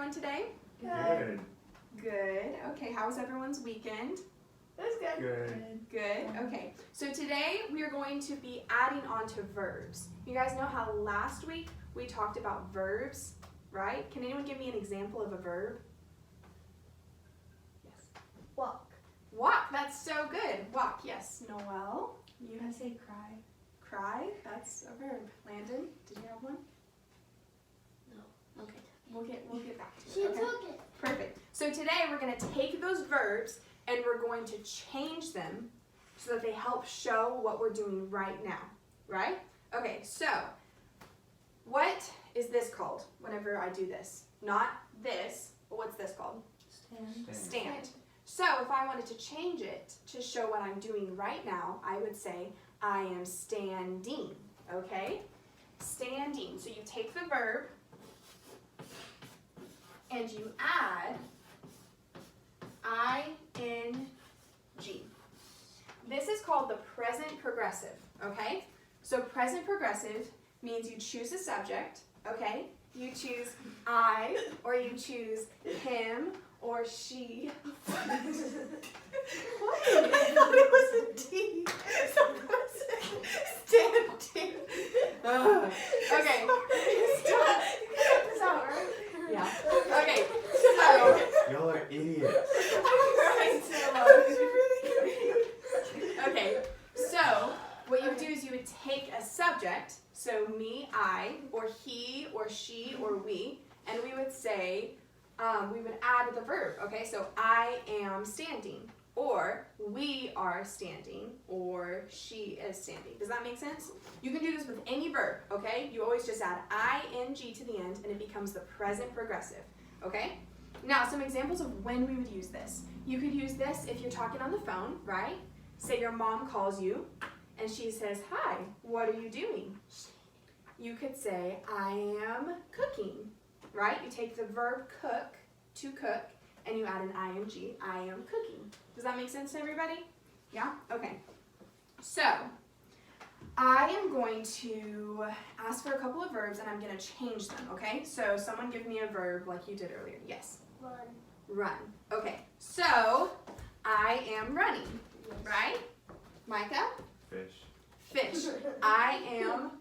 doing today? Good. Good. Okay, how was everyone's weekend? It was good. Good. Good. Okay, so today we are going to be adding on to verbs. You guys know how last week we talked about verbs, right? Can anyone give me an example of a verb? Yes. Walk. Walk, that's so good. Walk, yes. Noelle, you I say cry. cry, that's a verb. Landon, did you have one? No. Okay, we'll get back to She it. Okay? took it. Perfect. So today we're going to take those verbs and we're going to change them so that they help show what we're doing right now, right? Okay, so what is this called whenever I do this? Not this, but what's this called? Stand. Stand. So if I wanted to change it to show what I'm doing right now, I would say I am standing, okay? Standing. So you take the verb and you add ing. This is called the present progressive, okay? So present progressive means you choose a subject, okay? You choose I, or you choose him, or she. What? I thought it was a D. So standing. Okay. Stop. Cut this out, right? Yeah. Okay. So. Y'all are idiots. Okay. So what you would do is you would take a subject, so me, I, or he, or she, or we, and we would say, we would add the verb, okay? So I am standing, or we are standing, or she is standing. Does that make sense? You can do this with any verb, okay? You always just add ing to the end, and it becomes the present progressive, okay? Now, some examples of when we would use this. You could use this if you're talking on the phone, right? Say your mom calls you, and she says, hi, what are you doing? You could say, I am cooking, right? You take the verb cook, to cook, and you add an ing, I am cooking. Does that make sense to everybody? Yeah? Okay. So, I am going to ask for a couple of verbs, and I'm going to change them, okay? So, someone give me a verb like you did earlier. Yes? Run. Run. Okay. So, I am running, right? Micah? Fish. Fish. I am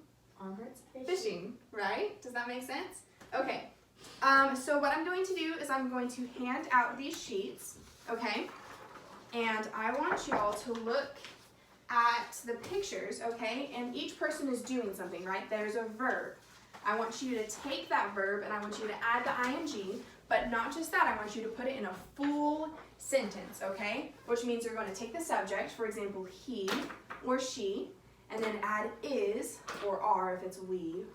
fishing, right? Does that make sense? Okay. So what I'm going to do is I'm going to hand out these sheets, okay? And I want y'all to look at the pictures, okay? And each person is doing something, right? There's a verb. I want you to take that verb and I want you to add the ing, but not just that, I want you to put it in a full sentence, okay? Which means you're going to take the subject, for example, he or she, and then add is, or are if it's we,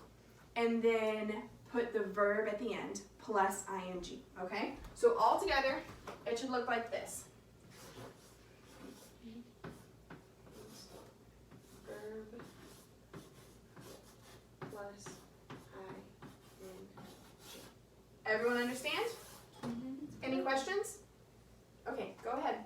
and then put the verb at the end, plus ing, okay? So all together, it should look like this. Verb plus ing. Everyone understand? Any questions? Okay, go ahead.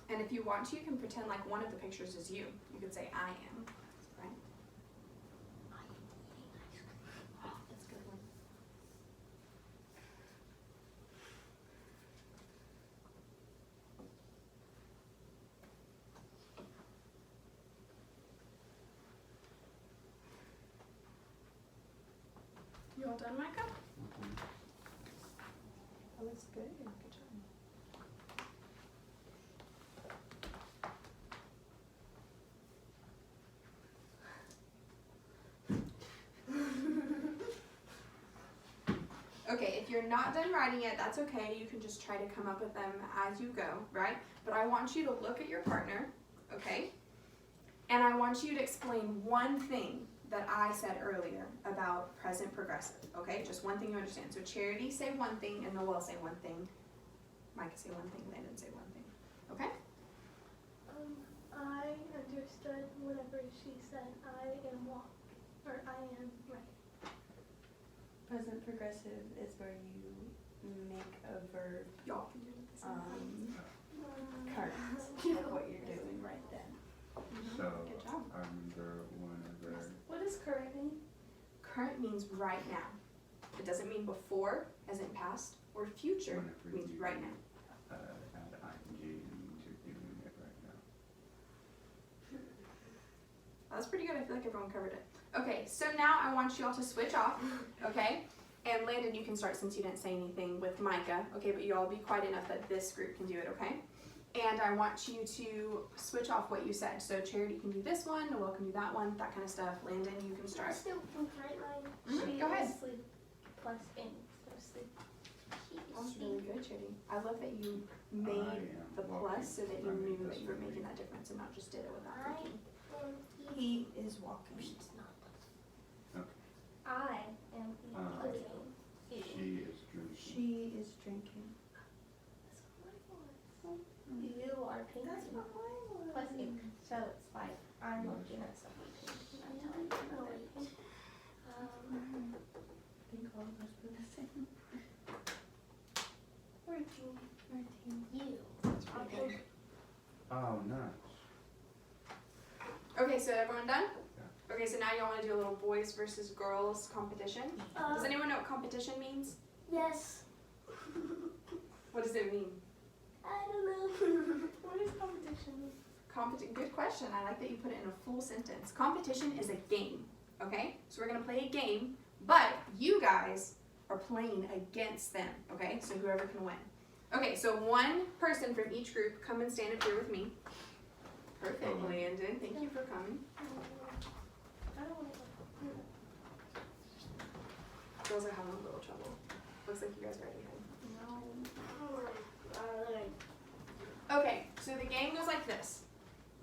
And if you want to, you can pretend like one of the pictures is you. You could say, I am, right? Oh, that's a good one. You all done, Micah? That looks good. Good job. Okay, if you're not done writing it, that's okay. You can just try to come up with them as you go, right? But I want you to look at your partner okay? And I want you to explain one thing that I said earlier about present progressive, okay? Just one thing you understand. So Charity, say one thing, and Noel, say one thing. Micah, say one thing. Landon, say one thing. Okay? I understood whatever she said. I am right. Present progressive is where you make a verb Y'all can do it at the same time. current of what you're doing right then. So, Good job. I remember whenever, What does current mean? Current means right now. It doesn't mean before, as in past, or future whenever means you right now. add ing, it means you're doing it right now. That's pretty good. I feel like everyone covered it. Okay, so now I want you all to switch off, okay? And Landon, you can start since you didn't say anything with Micah, okay? But you all be quiet enough that this group can do it, okay? And I want you to switch off what you said. So Charity can do this one, Noel can do that one, that kind of stuff. Landon, you can I start. still can write mine. Mhm, go ahead. Sleep plus in. So sleep. That was really good, Charity. I love that you made the plus so that you knew that you were making that difference and not just did it without thinking. He is walking. It's not. Okay. I am eating. She is drinking. She is drinking. You are painting. That's what mine was. Plus ink. So it's 5. I'm looking at something. I'm telling you. No, wait. I think all of us were the same. 14. You. That's really good. Oh, nice. Okay, so everyone done? Yeah. Okay, so now y'all want to do a little boys versus girls competition. Does anyone know what competition means? Yes. What does it mean? I don't know. What is competition? Good question. I like that you put it in a full sentence. Competition is a game, okay? So we're going to play a game, but you guys are playing against them, okay? So whoever can win. Okay, so one person from each group come and stand up here with me. Perfect, Landon. Thank you for coming. I don't want to. Girls are having a little trouble. Looks like you guys are ready. Okay, so the game goes like this.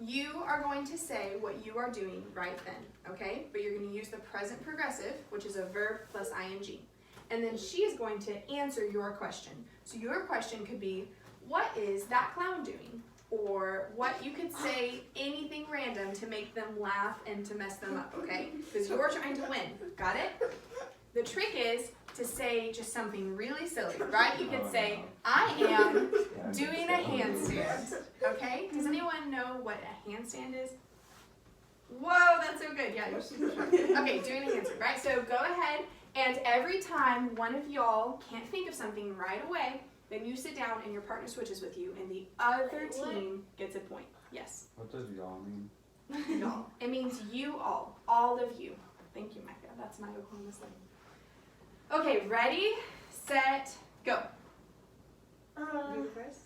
You are going to say what you are doing right then, okay? But you're going to use the present progressive, which is a verb plus ing. And then she is going to answer your question. So your question could be, what is that clown doing? Or what, you could say anything random to make them laugh and to mess them up, okay? Because you're trying to win. Got it? The trick is to say just something really silly, right? You could say, I am doing a handstand, okay? Does anyone know what a handstand is? Whoa, that's so good. Yeah, you're super sharp. Okay, doing a handstand, right? So go ahead, and every time one of y'all can't think of something right away, then you sit down and your partner switches with you, and the other team gets a point. Yes. What does y'all mean? Y'all. It means you all of you. Thank you, Micah. That's my Oklahoma slang. Okay, ready, set, go. You first?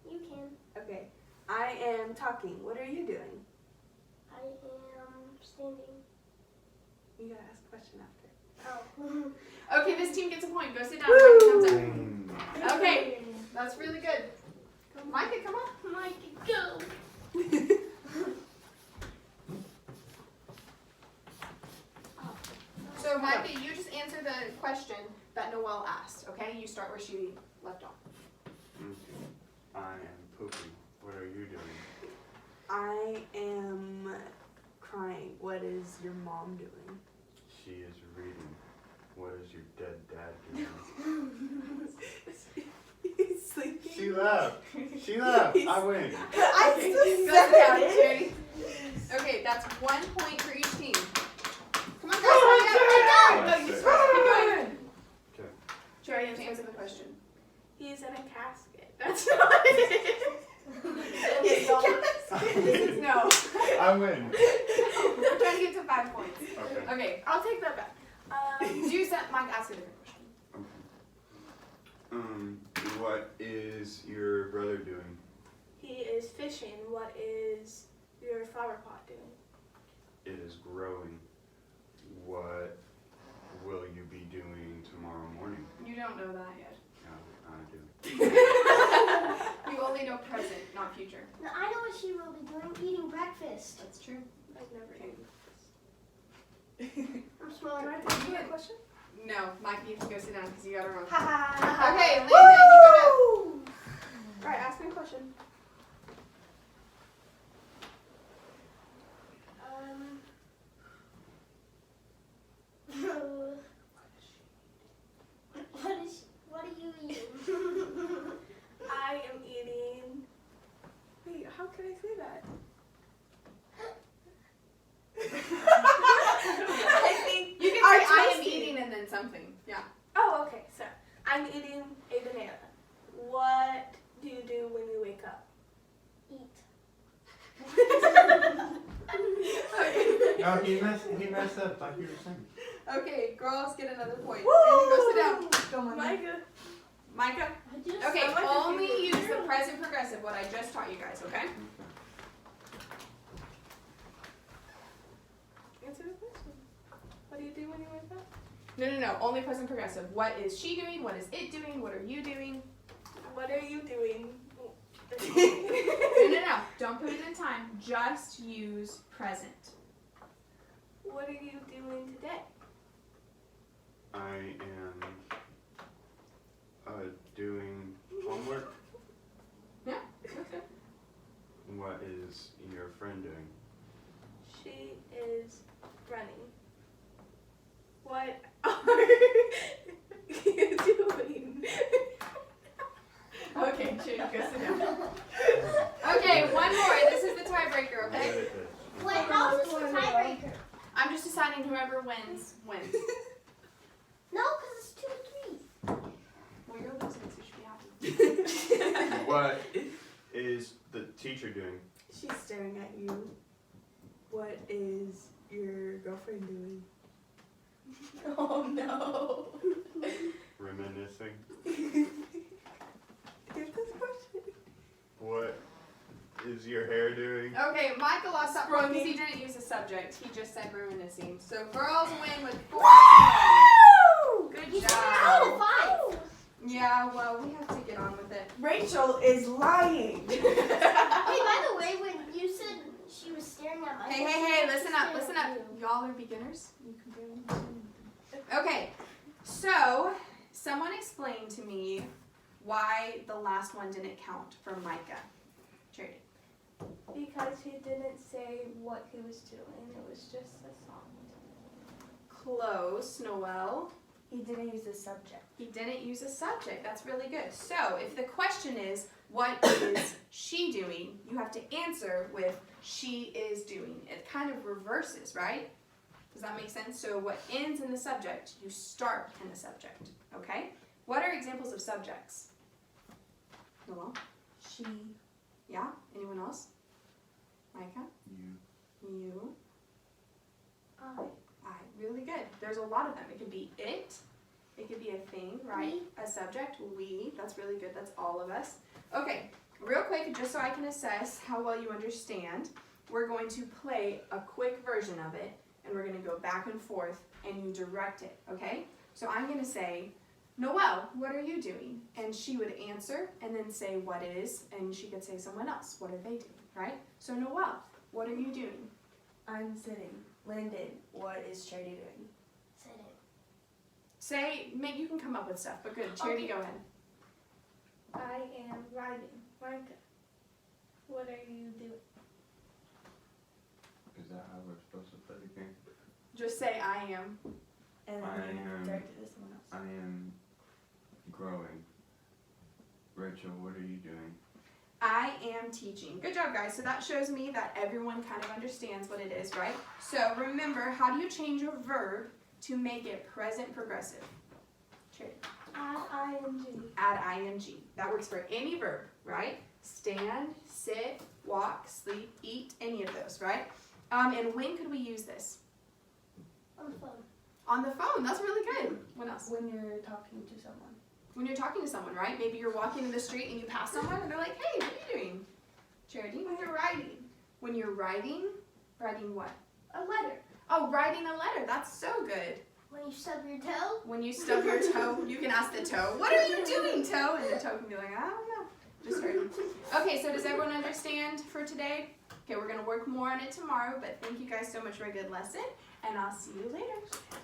You can. Okay. I am talking. What are you doing? I am standing. You gotta ask a question after. Oh. Okay, this team gets a point. Go sit down. Micah comes up. Okay, that's really good. Micah, come on. Micah, go. So Micah, you just answer the question that Noelle asked, okay? You start where she left off. Okay. I am pooping. What are you doing? I am crying. What is your mom doing? She is reading. What is your dead dad doing? He's sleeping. She left. She left. I win. I Okay, still go said down, it. Charity. Okay, that's 1 point for each team. Come on, guys, hurry up. Oh, No, you that's just it. keep going. Okay. Charity, you have to answer the question. He's in a casket. That's not it. No. I win. We're trying to get to 5 points. Okay. Okay, I'll take that back. Do set, Mike, ask a different question. Okay. What is your brother doing? He is fishing. What is your flower pot doing? It is growing. What will you be doing tomorrow morning? You don't know that yet. I do. You You only know present, not future. No, I know what she will be doing. Eating breakfast. That's true. I've never Okay. eaten. I'm smelling. Can I ask you a question? No, Mike, you can go sit down because you got it wrong. Ha ha. Okay, Landon, you go to. Alright, ask me a question. What are you eating? I am eating. Wait, how can I say that? I think You can Our say I am toasty. eating and then something. Yeah. Oh, okay. So I'm eating a banana. What do you do when you wake up? Eat. Oh, he messed up like you were saying. Okay, girls get another point. And go sit down. Go, Micah. Micah. I just Okay, I like the only favorite use the girl. present progressive, what I just taught you guys, okay? Answer the question. What do you do when you wake up? No. Only present progressive. What is she doing? What is it doing? What are you doing? What are you doing? No. Don't put it in time. Just use present. What are you doing today? I am doing homework. Yeah. Okay. What is your friend doing? She is running. What are you doing? Okay, Judy, go sit down. Okay, one more. This is the tiebreaker, I'm okay? good at this. Wait, how is this a tiebreaker? I'm just deciding whoever wins, wins. No, because it's 2-3. Well, you're losing, so you should be happy. What is the teacher doing? She's staring at you. What is your girlfriend doing? Oh no. Reminiscing. Here's this question. What is your hair doing? Okay, Michael lost that point because he didn't use a subject. He just said reminiscing. So girls win with 4 points. Good You said job. out of 5. Yeah, well, we have to get on with it. Rachel is lying. Hey, by the way, when you said she was staring at my Hey, listen up. Y'all are beginners. You can barely understand anything. Okay, so someone explain to me why the last one didn't count for Micah. Charity. Because he didn't say what he was doing. It was just a song. Close, Noel. He didn't use a subject. He didn't use a subject. That's really good. So if the question is, what is she doing? You have to answer with she is doing. It kind of reverses, right? Does that make sense? So what ends in the subject, you start in the subject. Okay? What are examples of subjects? Noel? She. Yeah? Anyone else? Micah? You? I. Really good. There's a lot of them. It could be it. It could be a thing, right? We. A subject. We. That's really good. That's all of us. Okay. Real quick, just so I can assess how well you understand, we're going to play a quick version of it, and we're going to go back and forth, and you direct it, okay? So I'm going to say, Noelle, what are you doing? And she would answer, and then say what is, and she could say someone else. What are they doing, right? So Noelle, what are you doing? I'm sitting. Landon, what is Charity doing? Say, you can come up with stuff, but good. Charity, Okay. go ahead. I am writing. Micah, what are you doing? Is that how we're supposed to play the game? Just say I am. And I then am- direct it to someone else. I am growing. Rachel, what are you doing? I am teaching. Good job, guys. So that shows me that everyone kind of understands what it is, right? So remember, how do you change a verb to make it present progressive? Charity. Add ing. Add ing. That works for any verb, right? Stand, sit, walk, sleep, eat, any of those, right? And when could we use this? On the phone. On the phone. That's really good. What else? When you're talking to someone. When you're talking to someone, right? Maybe you're walking in the street and you pass someone and they're like, hey, what are you doing? Charity, when you're writing. When you're writing what? A letter. Oh, writing a letter. That's so good. When you stub your toe. When you stub your toe, you can ask the toe, what are you doing, toe? And the toe can be like, I don't know. Just heard. Okay, so does everyone understand for today? Okay, we're gonna work more on it tomorrow, but thank you guys so much for a good lesson, and I'll see you later.